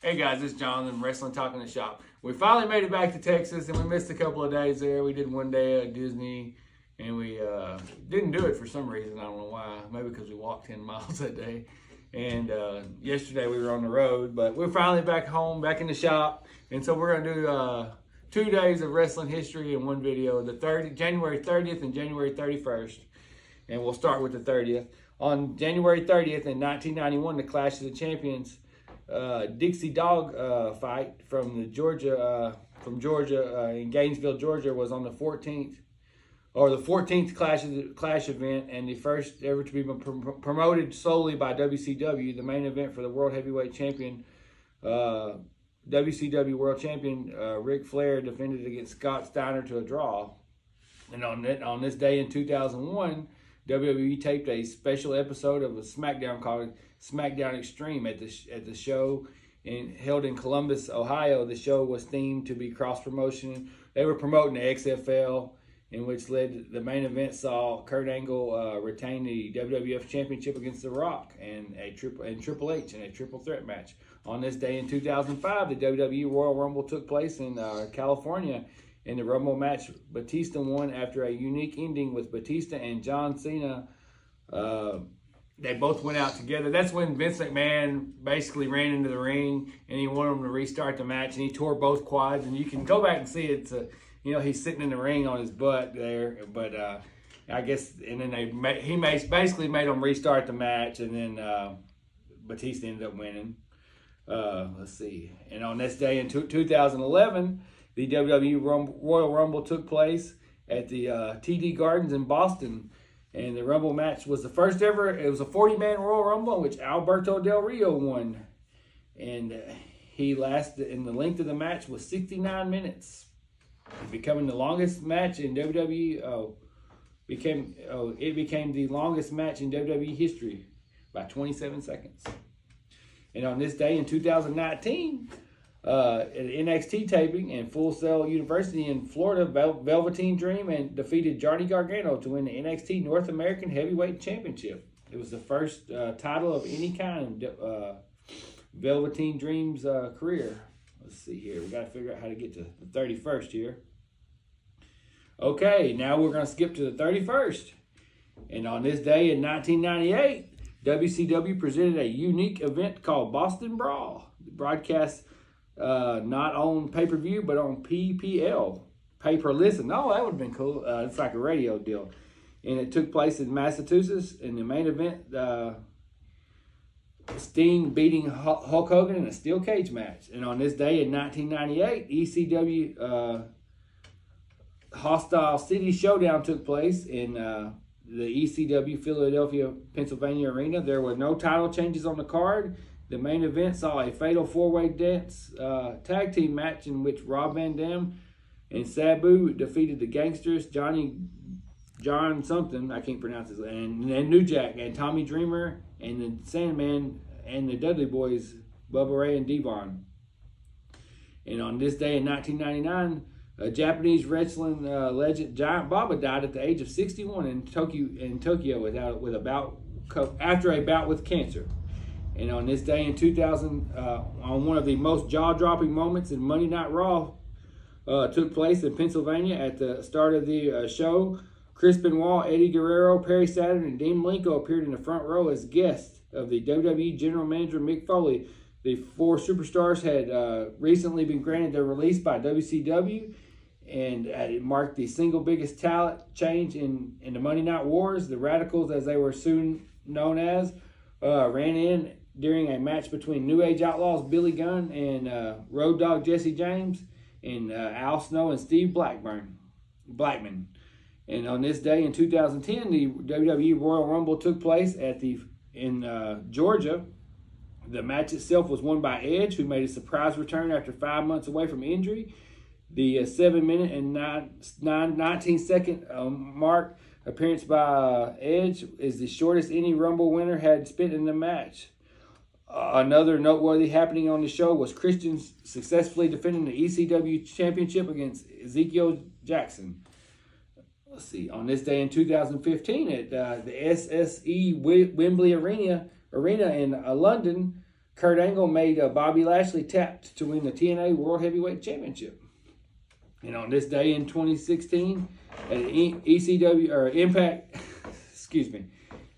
Hey guys, it's Jonathan, Wrestling Talk in the Shop. We finally made it back to Texas and we missed a couple of days there. We did one day at Disney and we didn't do it for some reason. I don't know why. Maybe because we walked 10 miles that day. And yesterday we were on the road, but we're finally back home, back in the shop. And so we're going to do 2 days of wrestling history in one video, January 30th and January 31st. And we'll start with the 30th. On January 30th in 1991, the Clash of the Champions Dixie Dog fight from Georgia in Gainesville, Georgia, was on the 14th, or the 14th Clash event, and the first ever to be promoted solely by WCW. The main event for the World Heavyweight Champion, WCW World Champion Ric Flair defended against Scott Steiner to a draw. And on this day in 2001, WWE taped a special episode of a SmackDown called SmackDown Extreme at the show held in Columbus, Ohio. The show was themed to be cross-promotion. They were promoting the XFL, in which the main event saw Kurt Angle retain the WWF Championship against The Rock and Triple H in a triple threat match. On this day in 2005, the WWE Royal Rumble took place in California. In the Rumble match, Batista won after a unique ending with Batista and John Cena. They both went out together. That's when Vince McMahon basically ran into the ring and he wanted them to restart the match, and he tore both quads. And you can go back and see it. He's sitting in the ring on his butt there. But I guess, and then he basically made them restart the match, and then Batista ended up winning. Let's see. And on this day in 2011. The WWE Royal Rumble took place at the TD Gardens in Boston, and the Rumble match was the first ever. It was a 40-man Royal Rumble in which Alberto Del Rio won, and he lasted. And the length of the match was 69 minutes, becoming the longest match in WWE. It became the longest match in WWE history by 27 seconds. And on this day in 2019. At NXT taping in Full Sail University in Florida, Velveteen Dream and defeated Johnny Gargano to win the NXT North American Heavyweight Championship. It was the first title of any kind in Velveteen Dream's career. Let's see here. We got to figure out how to get to the 31st here. Okay, now we're going to skip to the 31st. And on this day in 1998, WCW presented a unique event called Boston Brawl. The broadcast not on pay-per-view, but on PPL, pay-per-listen. Oh, that would have been cool. It's like a radio deal. And it took place in Massachusetts. In the main event, Sting beating Hulk Hogan in a steel cage match. And on this day in 1998, ECW Hostile City Showdown took place in the ECW Philadelphia, Pennsylvania arena. There were no title changes on the card. The main event saw a fatal four-way dance tag team match in which Rob Van Dam and Sabu defeated the Gangsters, John something, I can't pronounce his name, and New Jack, and Tommy Dreamer, and the Sandman, and the Dudley Boys, Bubba Ray and Devon. And on this day in 1999, a Japanese wrestling legend, Giant Baba, died at the age of 61 in Tokyo after a bout with cancer. And on this day in 2000, on one of the most jaw-dropping moments in Monday Night Raw took place in Pennsylvania at the start of the show. Chris Benoit, Eddie Guerrero, Perry Saturn, and Dean Malenko appeared in the front row as guests of the WWE General Manager Mick Foley. The four superstars had recently been granted their release by WCW, and it marked the single biggest talent change in the Monday Night Wars. The Radicals, as they were soon known as, ran in during a match between New Age Outlaws Billy Gunn and Road Dogg Jesse James, and Al Snow and Steve Blackman. And on this day in 2010, the WWE Royal Rumble took place in Georgia. The match itself was won by Edge, who made a surprise return after 5 months away from injury. The 7-minute and 19-second mark appearance by Edge is the shortest any Rumble winner had spent in the match. Another noteworthy happening on the show was Christian successfully defending the ECW Championship against Ezekiel Jackson. Let's see. On this day in 2015 at the SSE Wembley Arena in London, Kurt Angle made Bobby Lashley tapped to win the TNA World Heavyweight Championship. And on this day in 2016, at an ECW or Impact, excuse me,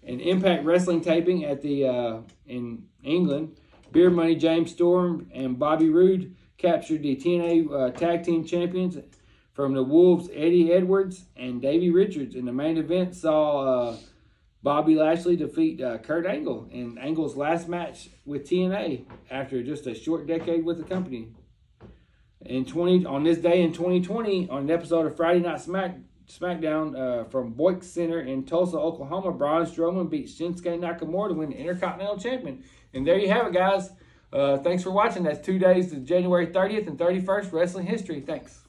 an Impact Wrestling taping at the in England, Beer Money James Storm and Bobby Roode captured the TNA Tag Team Champions from the Wolves, Eddie Edwards and Davey Richards. In the main event, saw Bobby Lashley defeat Kurt Angle in Angle's last match with TNA after just a short decade with the company. On this day in 2020, on an episode of Friday Night SmackDown from Boyk Center in Tulsa, Oklahoma, Braun Strowman beat Shinsuke Nakamura to win the Intercontinental Champion. And there you have it, guys. Thanks for watching. That's 2 days to January 30th and 31st, Wrestling History. Thanks.